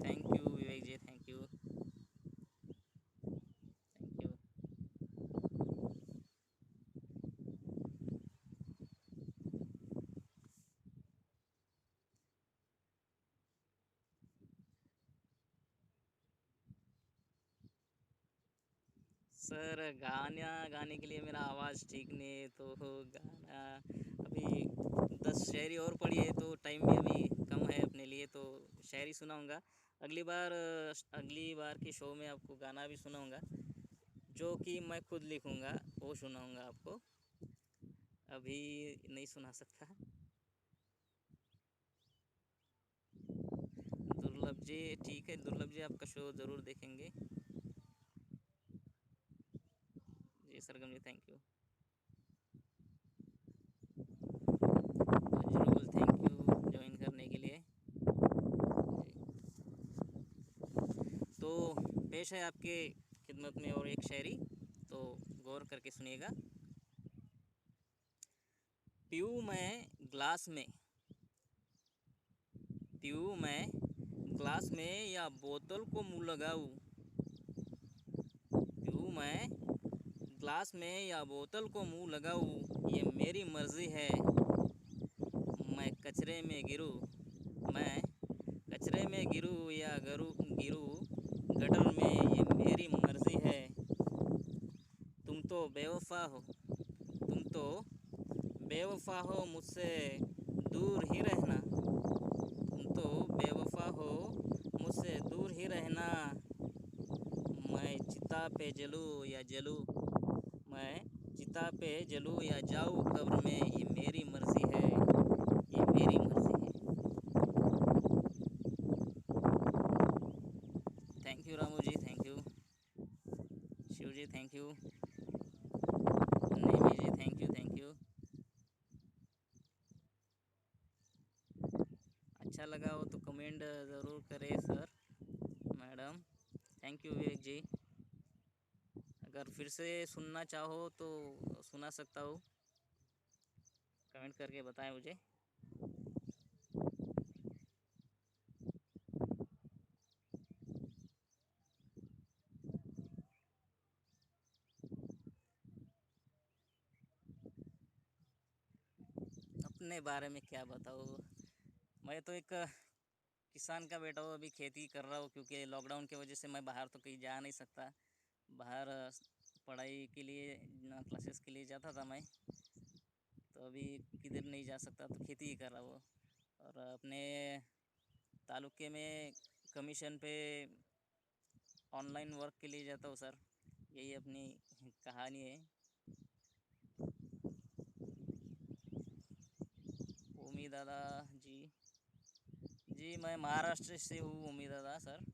Thank you Vivek ji, thank you, thank you. Sir गाना गाने के लिए मेरा आवाज़ ठीक नहीं है, तो गाना अभी 10 शायरी और पढ़ी है, तो टाइम भी अभी कम है अपने लिए, तो शायरी सुनाऊंगा। अगली बार की शो में आपको गाना भी सुनाऊंगा, जो कि मैं खुद लिखूंगा, वो सुनाऊंगा आपको। अभी नहीं सुना सकता। दुर्लभ जी, ठीक है दुर्लभ जी, आपका शो ज़रूर देखेंगे। जी सरगम जी, थैंक यू। जरूर, थैंक यू ज्वाइन करने के लिए। तो पेश है आपके खिदमत में और एक शायरी, तो गौर करके सुनिएगा। पीऊँ मैं ग्लास में पीऊँ मैं ग्लास में, या बोतल को मुँह लगाऊँ। पीऊँ मैं ग्लास में, या बोतल को मुँह लगाऊँ, ये मेरी मर्ज़ी है। मैं कचरे में गिरूँ मैं कचरे में गिरूँ या गिरूँ गटर में, ये मेरी मर्ज़ी है। तुम तो बेवफा हो तुम तो बेवफा हो, मुझसे दूर ही रहना। तुम तो बेवफा हो, मुझसे दूर ही रहना। मैं चिता पे जलूँ या जलूँ मैं चिता पे जलूँ या जाऊँ कब्र में, ये मेरी मर्ज़ी है, ये मेरी मर्ज़ी है। Thank you Ramu ji, thank you. जी thank you. Nemi ji thank you thank you. अच्छा लगा हो तो कमेंट ज़रूर करें sir madam. Thank you Vivek ji. अगर फिर से सुनना चाहो तो सुना सकता हूँ, कमेंट करके बताएं मुझे। अपने बारे में क्या बताऊँ, मैं तो एक किसान का बेटा हूँ, अभी खेती कर रहा हूँ क्योंकि लॉकडाउन की वजह से मैं बाहर तो कहीं जा नहीं सकता। बाहर पढ़ाई के लिए क्लासेस के लिए जाता था मैं, तो अभी किधर नहीं जा सकता, तो खेती ही कर रहा हूँ। और अपने तालुके में कमीशन पे ऑनलाइन वर्क के लिए जाता हूँ सर, यही अपनी कहानी है। उम्मीद दादा जी, जी मैं महाराष्ट्र से हूँ उम्मीद दादा सर।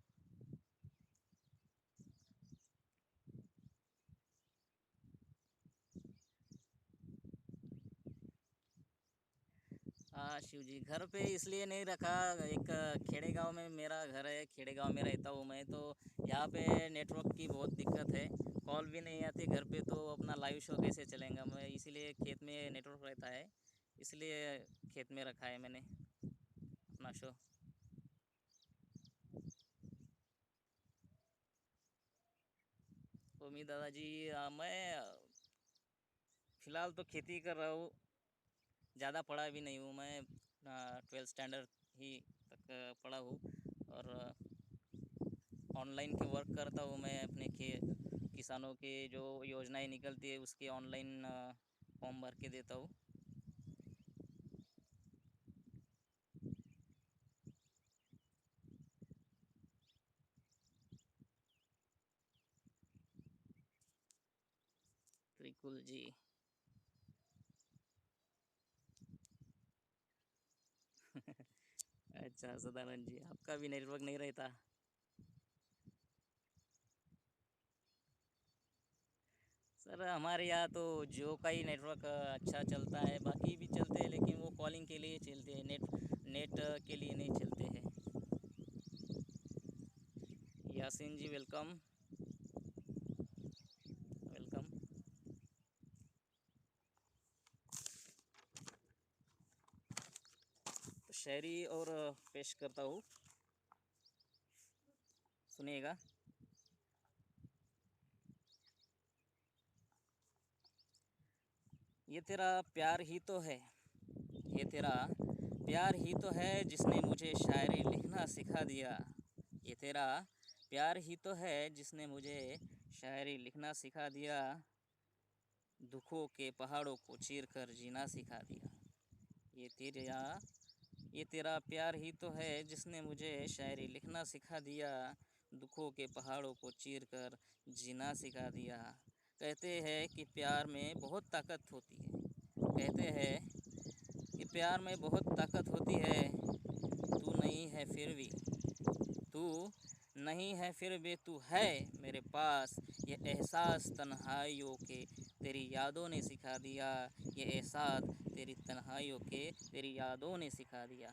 हाँ शिव जी, घर पे इसलिए नहीं रखा, एक खेड़े गांव में मेरा घर है, खेड़े गांव में रहता हूँ मैं, तो यहाँ पे नेटवर्क की बहुत दिक्कत है, कॉल भी नहीं आती घर पे, तो अपना लाइव शो कैसे चलेगा। मैं इसीलिए खेत में नेटवर्क रहता है, इसलिए खेत में रखा है मैंने अपना शो। उम्मीद दादाजी, मैं फ़िलहाल तो खेती कर रहा हूँ, ज़्यादा पढ़ा भी नहीं हूँ मैं, 12th स्टैंडर्ड ही तक पढ़ा हूँ। और ऑनलाइन के वर्क करता हूँ मैं, अपने किसानों के जो योजनाएं निकलती है उसकी ऑनलाइन फॉर्म भर के देता हूँ। त्रिकुल जी। अच्छा सदानंद जी, आपका भी नेटवर्क नहीं रहता। सर हमारे यहाँ तो जियो का ही नेटवर्क अच्छा चलता है, बाकी भी चलते हैं लेकिन वो कॉलिंग के लिए चलते हैं, नेट नेट के लिए नहीं चलते हैं। यासीन जी वेलकम, वेलकम। तो शायरी और पेश करता हूँ, सुनिएगा। ये तेरा प्यार ही तो है, ये तेरा प्यार ही तो है जिसने मुझे शायरी लिखना सिखा दिया। ये तेरा प्यार ही तो है जिसने मुझे शायरी लिखना सिखा दिया। दुखों के पहाड़ों को चीर कर जीना सिखा दिया। ये तेरा ये तेरा प्यार ही तो है जिसने मुझे शायरी लिखना सिखा दिया। दुखों के पहाड़ों को चीर कर जीना सिखा दिया। कहते हैं कि प्यार में बहुत ताकत होती है, कहते हैं कि प्यार में बहुत ताकत होती है। तू नहीं है फिर भी, तू नहीं है फिर भी तू है मेरे पास। ये एहसास तन्हाइयों के तेरी यादों ने सिखा दिया। ये एहसास तेरी तन्हाइयों के तेरी यादों ने सिखा दिया।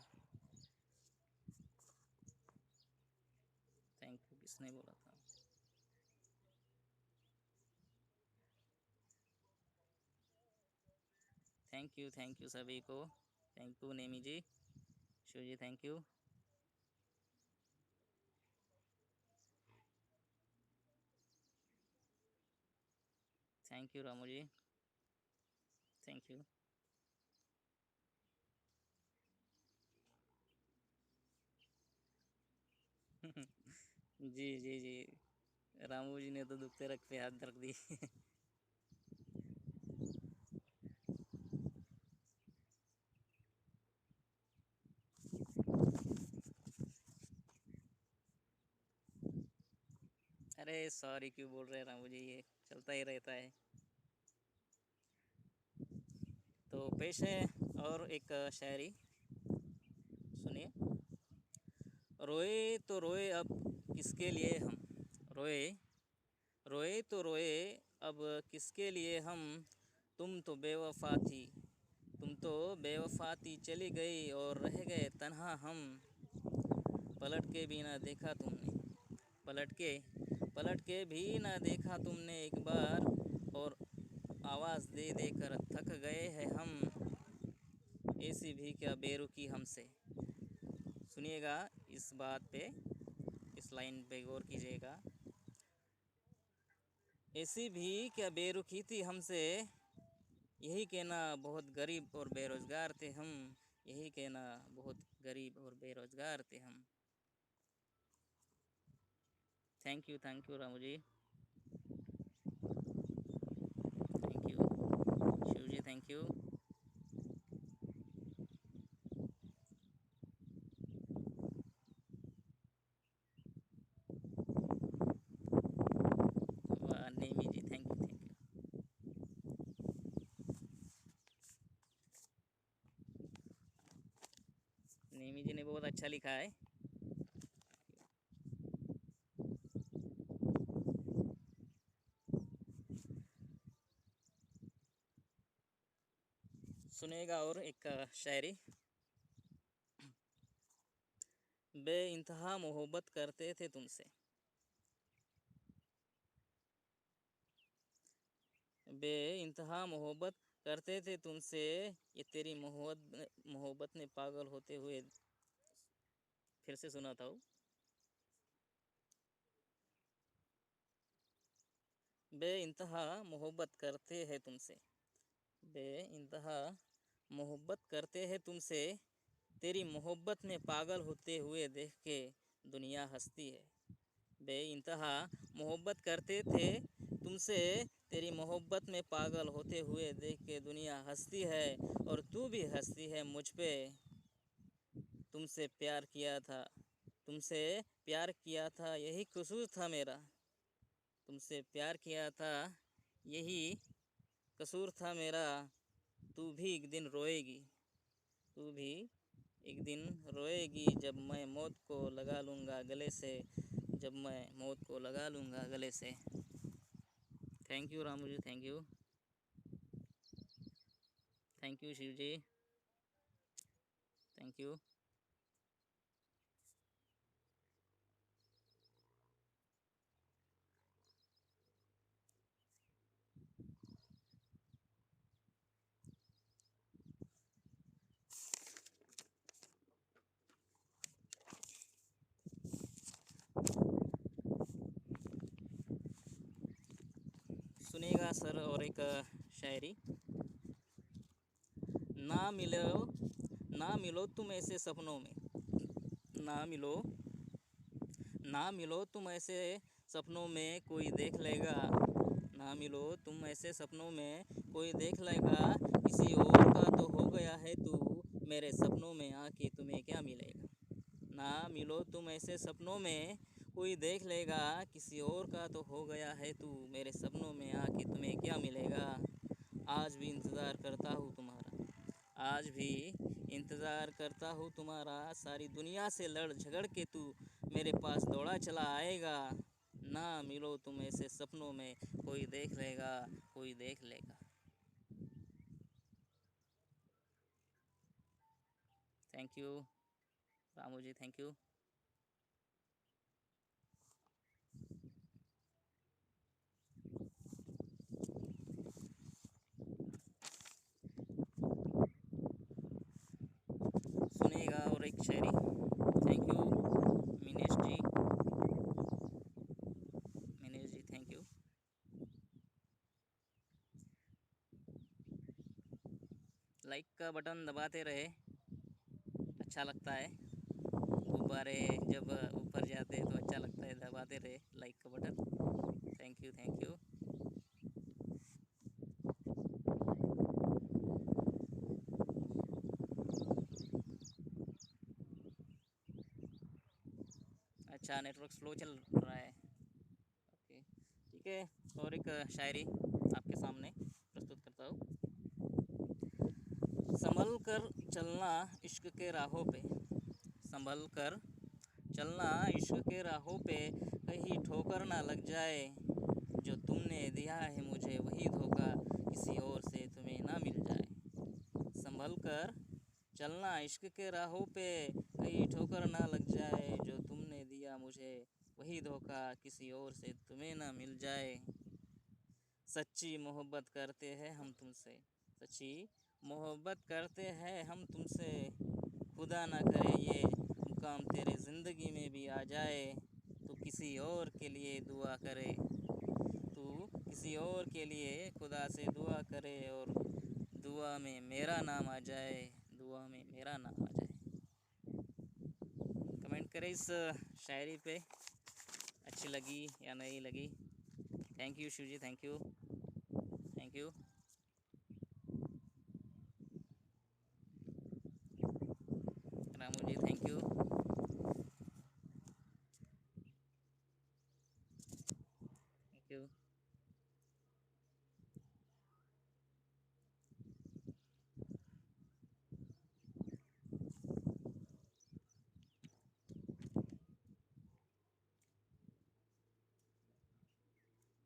थैंक यू, किसने बोला था? थैंक यू सभी को। Thank you Nemi ji, Shiv ji thank you. Thank you Ramu ji, thank you. जी जी जी, रामू जी ने तो दुखते रख पे हाथ रख दी। अरे सॉरी क्यों बोल रहे हैं रामू जी, ये चलता ही रहता है। तो पेश है और एक शायरी, सुनिए। रोए तो रोए अब किसके लिए हम, रोए रोए तो रोए अब किसके लिए हम, तुम तो बेवफा थी, तुम तो बेवफा थी, चली गई और रह गए तन्हा हम। पलट के भी ना देखा तुमने, पलट के पलट के भी ना देखा तुमने एक बार, और आवाज़ दे दे कर थक गए हैं हम। ऐसी भी क्या बेरुखी हमसे। सुनिएगा इस बात पे, इस लाइन पे गौर कीजिएगा। ऐसी भी क्या बेरुखी थी हमसे, यही कहना बहुत गरीब और बेरोज़गार थे हम, यही कहना बहुत गरीब और बेरोज़गार थे हम। Thank you Ramu ji, thank you Shiv ji, thank you. वाह नेमी जी, थैंक यू। नेमी जी ने बहुत अच्छा लिखा है। सुनेगा और एक शायरी। बेइंतहा मोहब्बत करते थे तुमसे, बेइंतहा मोहब्बत करते थे तुमसे, ये तेरी मोहब्बत में पागल होते हुए। फिर से सुनाता हूँ। बेइंतहा मोहब्बत करते हैं तुमसे, बेइंतहा मोहब्बत करते हैं तुमसे, तेरी मोहब्बत में पागल होते हुए देख के दुनिया हंसती है। बेइंतहा मोहब्बत करते थे तुमसे, तेरी मोहब्बत में पागल होते हुए देख के दुनिया हंसती है, और तू भी हंसती है मुझ पे। तुमसे प्यार किया था, तुमसे प्यार किया था, यही कसूर था मेरा। तुमसे प्यार किया था, यही कसूर था मेरा। तू भी एक दिन रोएगी, तू भी एक दिन रोएगी, जब मैं मौत को लगा लूँगा गले से, जब मैं मौत को लगा लूँगा गले से। Thank you Ramu ji, thank you Shiv ji, thank you. सुनिएगा सर और एक शायरी। ना मिलो, ना मिलो तुम ऐसे सपनों में, ना मिलो, ना मिलो तुम ऐसे सपनों में कोई देख लेगा, ना मिलो तुम ऐसे सपनों में कोई देख लेगा, किसी और का तो हो गया है तू, मेरे सपनों में आके तुम्हें क्या मिलेगा। ना मिलो तुम ऐसे सपनों में कोई देख लेगा, किसी और का तो हो गया है तू, मेरे सपनों में आके तुम्हें क्या मिलेगा। आज भी इंतज़ार करता हूँ तुम्हारा, आज भी इंतज़ार करता हूँ तुम्हारा, सारी दुनिया से लड़ झगड़ के तू मेरे पास दौड़ा चला आएगा। ना मिलो तुम ऐसे सपनों में कोई देख लेगा, कोई देख लेगा। Thank you Ramu ji, thank you. सुनेगा और एक शायरी। Thank you Minesh ji, Minesh ji, thank you. Like का बटन दबाते रहे, अच्छा लगता है। गुब्बारे जब ऊपर जाते हैं तो अच्छा लगता है, दबाते रहे लाइक का button. Thank you, thank you. अच्छा नेटवर्क स्लो चल रहा है, ओके ठीक है। और एक शायरी आपके सामने प्रस्तुत करता हूँ। संभल कर चलना इश्क के राहों पे, संभल कर चलना इश्क के राहों पे, कहीं ठोकर ना लग जाए, जो तुमने दिया है मुझे वही धोखा, किसी और से तुम्हें ना मिल जाए। संभल कर चलना इश्क के राहों पे, कहीं ठोकर ना लग जाए। जो तुमने दिया मुझे वही धोखा, किसी और से तुम्हें ना मिल जाए। सच्ची मोहब्बत करते हैं हम तुमसे, सच्ची मोहब्बत करते हैं हम तुमसे। खुदा ना करे ये मुकाम तेरे ज़िंदगी में भी आ जाए। तू किसी और के लिए दुआ करे, तू किसी और के लिए खुदा से दुआ करे, और दुआ में मेरा नाम आ जाए, दुआ में मेरा नाम आ जाए। कमेंट करें इस शायरी पे, अच्छी लगी या नहीं लगी। Thank you Shiv ji, thank you, thank you. Ramu ji thank you, thank you.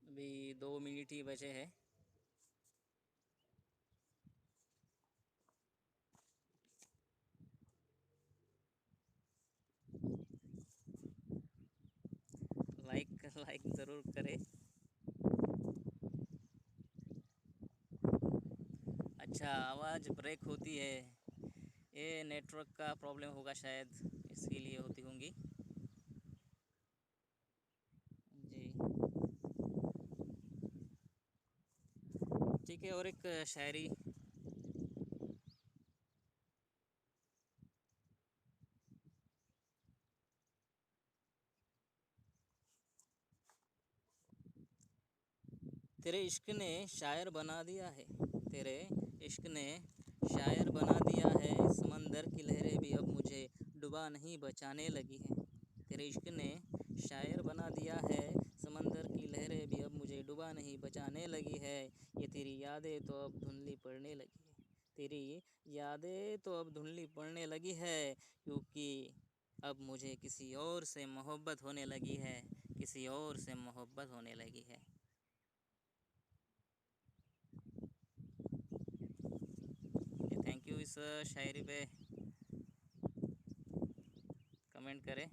अभी 2 मिनट ही बचे हैं। लाइक लाइक ज़रूर करें। अच्छा, आवाज़ ब्रेक होती है, ये नेटवर्क का प्रॉब्लम होगा शायद, इसके लिए होती होंगी। जी ठीक है, और एक शायरी। तेरे इश्क ने शायर बना दिया है, तेरे इश्क ने शायर बना दिया है। समंदर की लहरें भी अब मुझे डुबा नहीं बचाने लगी हैं। तेरे इश्क ने शायर बना दिया है, समंदर की लहरें भी अब मुझे डुबा नहीं बचाने लगी है। ये तेरी यादें तो अब धुंधली पड़ने लगी है, तेरी यादें तो अब धुंधली पड़ने लगी है, क्योंकि अब मुझे किसी और से मोहब्बत होने लगी है, किसी और से मोहब्बत होने लगी है। थैंक यू इस शायरी पे कमेंट करें।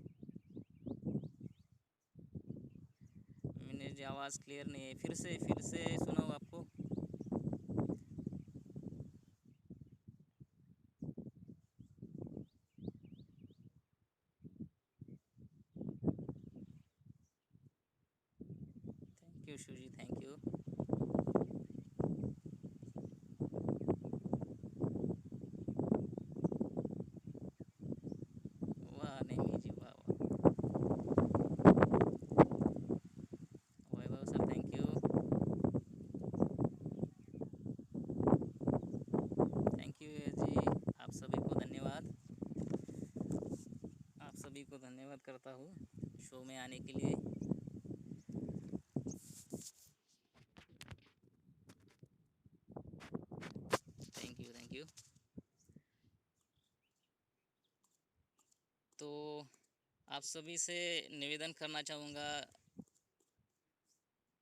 मैंने जो आवाज़ क्लियर नहीं है, फिर से सुनाओ आपको। Thank you Shiv ji, thank you. वाह नेमी जी, वाह वाह। Vaibhav sir thank you, thank you जी। आप सभी को धन्यवाद, आप सभी को धन्यवाद करता हूँ शो में आने के लिए। Thank you, thank you. तो आप सभी से निवेदन करना चाहूँगा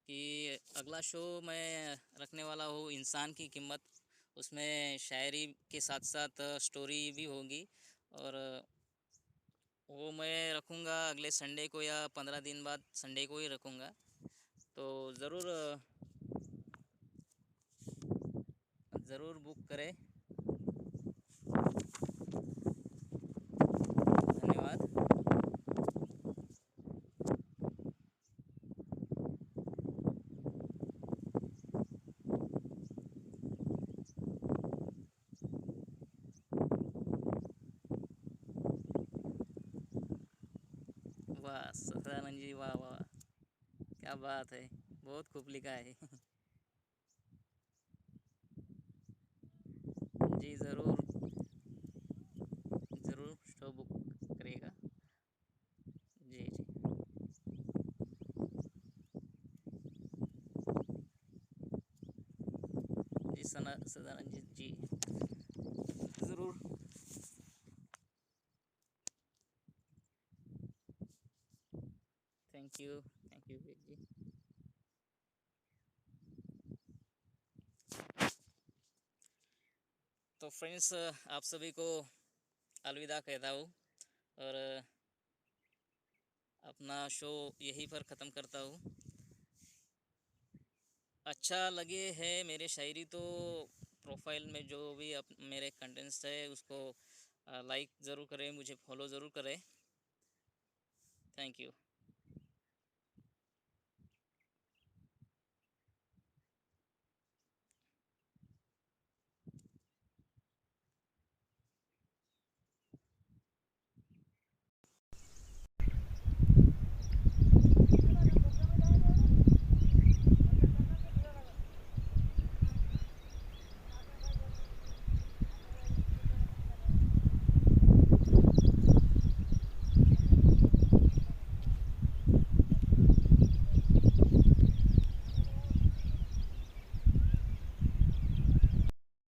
कि अगला शो मैं रखने वाला हूँ इंसान की कीमत। उसमें शायरी के साथ साथ स्टोरी भी होगी, और वो मैं रखूँगा अगले संडे को, या 15 दिन बाद संडे को ही रखूँगा। तो ज़रूर बुक करें। धन्यवाद। वाह सदानंद जी, वाह वाह, क्या बात है, बहुत खूब लिखा है। जी ज़रूर, ज़रूर शो बुक करिएगा। जी जी जी, सदानंद जी ज़रूर। थैंक यू, थैंक यू जी। तो फ्रेंड्स, आप सभी को अलविदा कहता हूँ और अपना शो यहीं पर ख़त्म करता हूँ। अच्छा लगे है मेरे शायरी तो प्रोफाइल में जो भी मेरे कंटेंट्स है उसको लाइक ज़रूर करें, मुझे फॉलो ज़रूर करें। Thank you.